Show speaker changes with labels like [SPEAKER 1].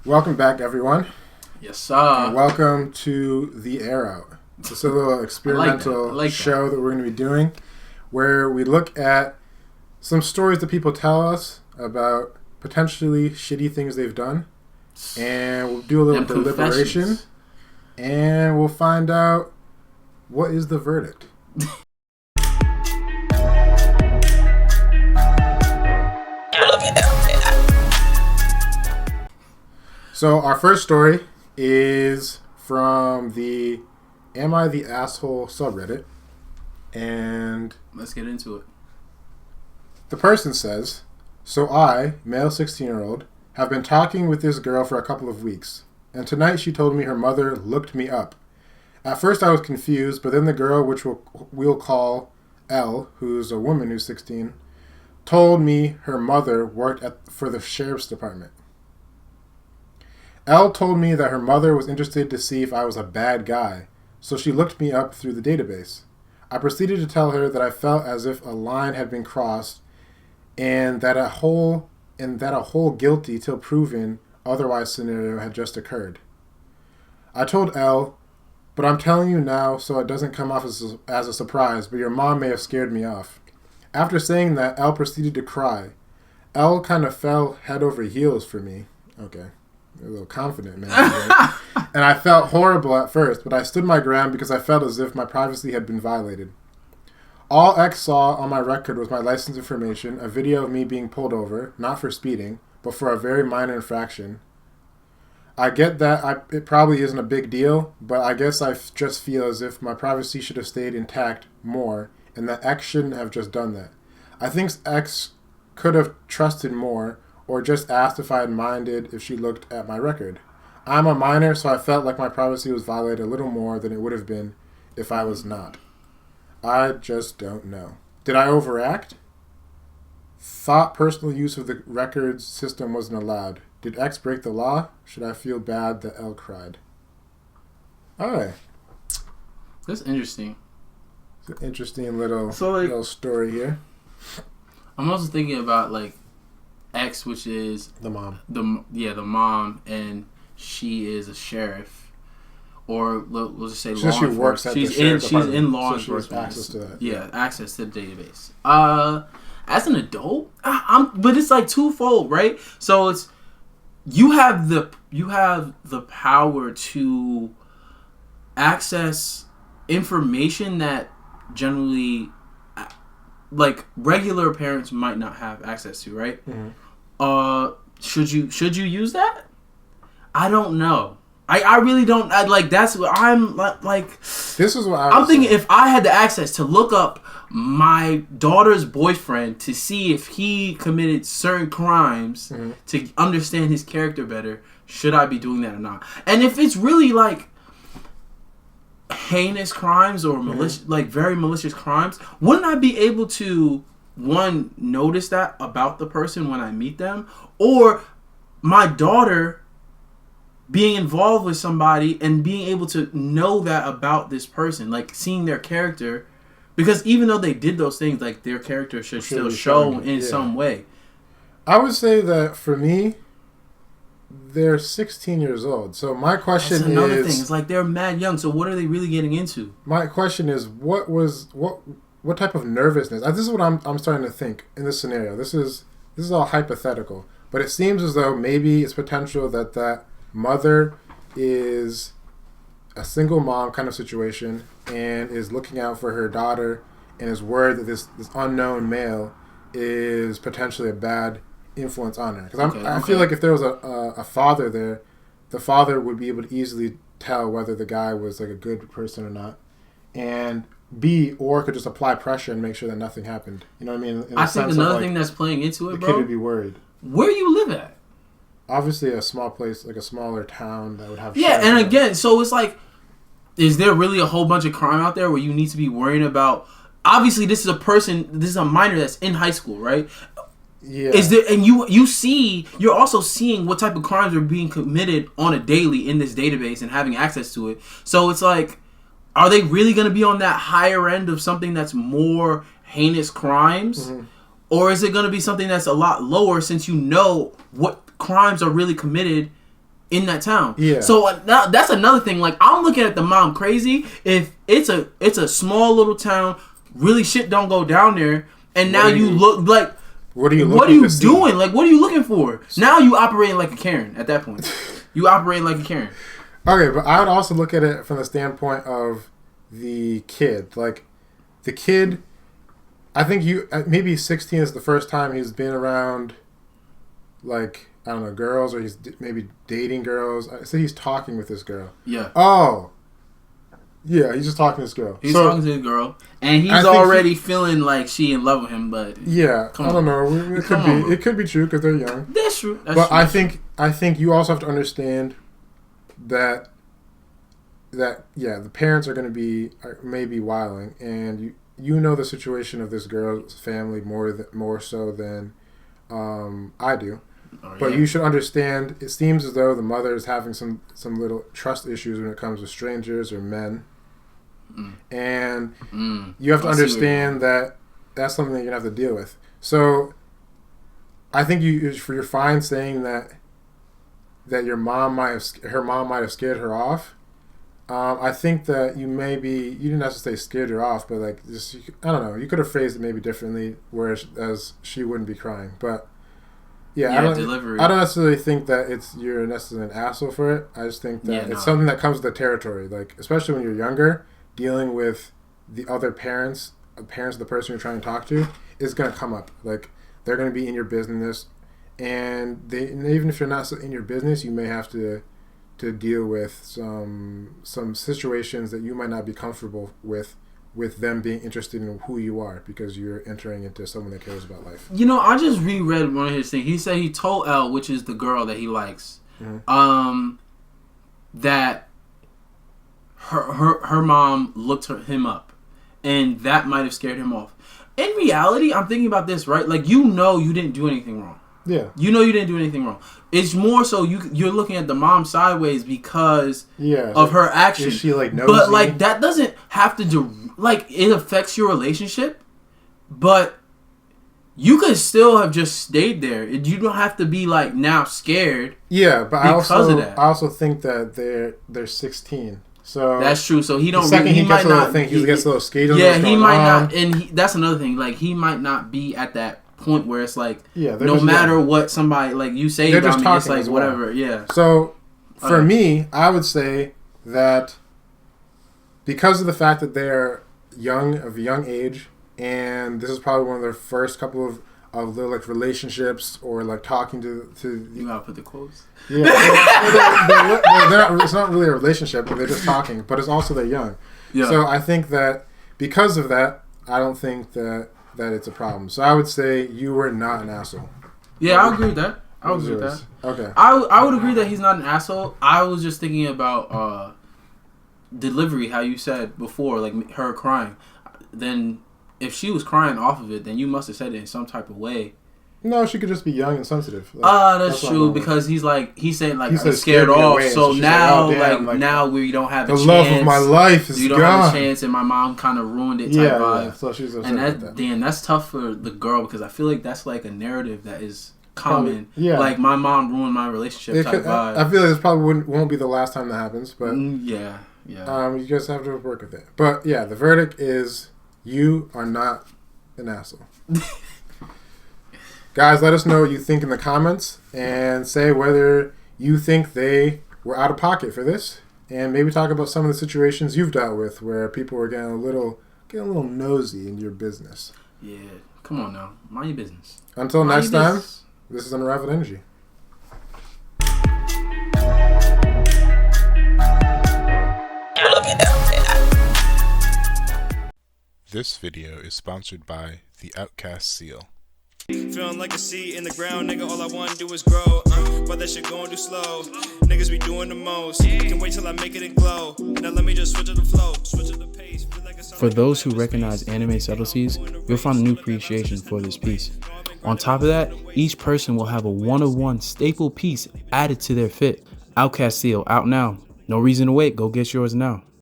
[SPEAKER 1] Welcome back, everyone.
[SPEAKER 2] Yes, sir.
[SPEAKER 1] And welcome to The Air Out. This is a little experimental show that we're going to be doing where we look at some stories that people tell us about potentially shitty things they've done. And we'll do a little deliberation. And we'll find out what is the verdict. So our first story is from the Am I the Asshole subreddit. And
[SPEAKER 2] let's get into it.
[SPEAKER 1] The person says, so I, male 16-year-old, have been talking with this girl for a couple of weeks. And tonight she told me her mother looked me up. At first I was confused, but then the girl, which we'll call L, who's a woman who's 16, told me her mother worked for the sheriff's department. Elle told me that her mother was interested to see if I was a bad guy, so she looked me up through the database. I proceeded to tell her that I felt as if a line had been crossed and that a whole guilty till proven otherwise scenario had just occurred. I told Elle, but I'm telling you now so it doesn't come off as a surprise, but your mom may have scared me off. After saying that, Elle proceeded to cry. Elle kind of fell head over heels for me. Okay. A little confident, man. And I felt horrible at first, but I stood my ground because I felt as if my privacy had been violated. All X saw on my record was my license information, a video of me being pulled over, not for speeding, but for a very minor infraction. I get that it probably isn't a big deal, but I guess I just feel as if my privacy should have stayed intact more, and that X shouldn't have just done that. I think X could have trusted more, or just asked if I had minded if she looked at my record. I'm a minor, so I felt like my privacy was violated a little more than it would have been if I was not. I just don't know. Did I overact? Thought personal use of the records system wasn't allowed. Did X break the law? Should I feel bad that L cried? Alright.
[SPEAKER 2] That's interesting.
[SPEAKER 1] It's an interesting little story here.
[SPEAKER 2] I'm also thinking about X, which is
[SPEAKER 1] the mom.
[SPEAKER 2] The mom, and she is a sheriff, or we'll just say law enforcement. She works at the sheriff's department. She's in law enforcement. She has access to that. Yeah, access to the database. As an adult, but it's twofold, right? So it's you have the power to access information that generally regular parents might not have access to, right? Mm-hmm. Should you use that? I don't know. I really don't. That's what I'm like.
[SPEAKER 1] This is what
[SPEAKER 2] I'm thinking. If I had the access to look up my daughter's boyfriend to see if he committed certain crimes, mm-hmm. to understand his character better, should I be doing that or not? And if it's really heinous crimes or malicious, mm-hmm. Very malicious crimes, wouldn't I be able to notice that about the person when I meet them, or my daughter being involved with somebody and being able to know that about this person, seeing their character, because even though they did those things, their character should still show in some way. I
[SPEAKER 1] would say that for me, they're 16 years old. So my question is... That's
[SPEAKER 2] another thing. It's they're mad young, so what are they really getting into?
[SPEAKER 1] My question is, what type of nervousness? This is what I'm starting to think in this scenario. This is all hypothetical. But it seems as though maybe it's potential that mother is a single mom kind of situation and is looking out for her daughter and is worried that this unknown male is potentially a bad influence on her. Because I feel like if there was a father there, the father would be able to easily tell whether the guy was a good person or not, and or could just apply pressure and make sure that nothing happened. You know what I mean?
[SPEAKER 2] I think another thing that's playing into it,
[SPEAKER 1] bro, the kid would be worried.
[SPEAKER 2] Where you live at?
[SPEAKER 1] Obviously, a small place, a smaller town that would have.
[SPEAKER 2] Yeah, and again, so it's is there really a whole bunch of crime out there where you need to be worrying about? Obviously, this is a minor that's in high school, right?
[SPEAKER 1] Yeah.
[SPEAKER 2] Is there, and you're also seeing what type of crimes are being committed on a daily in this database and having access to it. So it's are they really going to be on that higher end of something that's more heinous crimes? Mm-hmm. Or is it going to be something that's a lot lower, since you know what crimes are really committed in that town.
[SPEAKER 1] Yeah.
[SPEAKER 2] So that's another thing. Like, I'm looking at the mom crazy. If it's a small little town, really shit don't go down there, and now you look like.
[SPEAKER 1] What are you
[SPEAKER 2] doing? Like, what are you looking for? Now you operating like a Karen at that point. You operating like a Karen.
[SPEAKER 1] Okay, but I would also look at it from the standpoint of the kid. Like, the kid, I think maybe 16 is the first time he's been around, like, I don't know, girls, or he's maybe dating girls. So he's talking with this girl.
[SPEAKER 2] Yeah.
[SPEAKER 1] Oh. Yeah, he's just talking to this girl.
[SPEAKER 2] He's talking to the girl, and he's already feeling like she in love with him. But
[SPEAKER 1] yeah, I don't know. It could be true because they're young.
[SPEAKER 2] That's true.
[SPEAKER 1] But I think you also have to understand that the parents are going to be maybe wilding, and you know the situation of this girl's family more so than I do. Oh, but you should understand. It seems as though the mother is having some little trust issues when it comes to strangers or men. And you have to understand that that's something that you're gonna have to deal with. So I think you're fine saying that her mom might have scared her off. I think that you didn't have to say scared her off, but like just, I don't know, you could have phrased it maybe differently, whereas she wouldn't be crying. But I don't necessarily think that you're necessarily an asshole for it. I just think that it's something that comes with the territory, like especially when you're younger. Dealing with the other parents of the person you're trying to talk to is going to come up. Like, they're going to be in your business, and even if you're not in your business, you may have to deal with some situations that you might not be comfortable with them being interested in who you are because you're entering into someone that cares about life.
[SPEAKER 2] You know, I just reread one of his things. He said he told Elle, which is the girl that he likes, that her mom looked him up, and that might have scared him off. In reality, I'm thinking about this, right? Like, you didn't do anything wrong.
[SPEAKER 1] Yeah.
[SPEAKER 2] You didn't do anything wrong. It's more so you're looking at the mom sideways because of her action.
[SPEAKER 1] Is she like nosy?
[SPEAKER 2] But like that doesn't have to do it affects your relationship, but you could still have just stayed there. You don't have to be like now scared.
[SPEAKER 1] Yeah, but I also think that they're 16. So
[SPEAKER 2] that's true. So he don't.
[SPEAKER 1] The second
[SPEAKER 2] he
[SPEAKER 1] gets a little thing, he gets a little skater.
[SPEAKER 2] Yeah, he might not, and that's another thing. Like, he might not be at that point where it's like, no matter what somebody like you say about me, it's like whatever. Yeah.
[SPEAKER 1] So for me, I would say that because of the fact that they're of a young age, and this is probably one of their first couple of little like relationships or like talking to
[SPEAKER 2] you gotta put the quotes.
[SPEAKER 1] Yeah, it's not really a relationship, but they're just talking. But it's also they're young. Yeah. So I think that because of that, I don't think that it's a problem. So I would say you were not an asshole.
[SPEAKER 2] Yeah, I agree with that. I would agree with that.
[SPEAKER 1] Okay.
[SPEAKER 2] I would agree that he's not an asshole. I was just thinking about delivery, how you said before, like her crying. Then if she was crying off of it, then you must have said it in some type of way.
[SPEAKER 1] No, she could just be young and sensitive.
[SPEAKER 2] That's true, because he's saying I'm scared off. So now, now we don't have a chance. The love
[SPEAKER 1] of my life is gone. You don't have a chance,
[SPEAKER 2] and my mom kind of ruined it. Type vibe.
[SPEAKER 1] Yeah. So she's upset about that.
[SPEAKER 2] Damn, that's tough for the girl, because I feel like that's like a narrative that is common.
[SPEAKER 1] Probably, yeah.
[SPEAKER 2] Like, my mom ruined my relationship type vibe.
[SPEAKER 1] I feel like this probably won't be the last time that happens, but
[SPEAKER 2] yeah.
[SPEAKER 1] You just have to work with it. But yeah, the verdict is you are not an asshole. Guys, let us know what you think in the comments and say whether you think they were out of pocket for this, and maybe talk about some of the situations you've dealt with where people were getting a little nosy in your business.
[SPEAKER 2] Yeah, come on now, mind your business.
[SPEAKER 1] Until next time, this is Unrivaled Energy.
[SPEAKER 3] This video is sponsored by the Outcast Seal.
[SPEAKER 4] Feeling like a seed in the ground, nigga, all I wanna do is grow. But that shit going too slow. Niggas be doing the most. Can wait till I make it and glow. Now let me just switch to the flow, switch to the pace.
[SPEAKER 2] For those who recognize anime subtleties, you'll find a new appreciation for this piece. On top of that, each person will have a one-of-one staple piece added to their fit. Outcast Seal, out now. No reason to wait, go get yours now.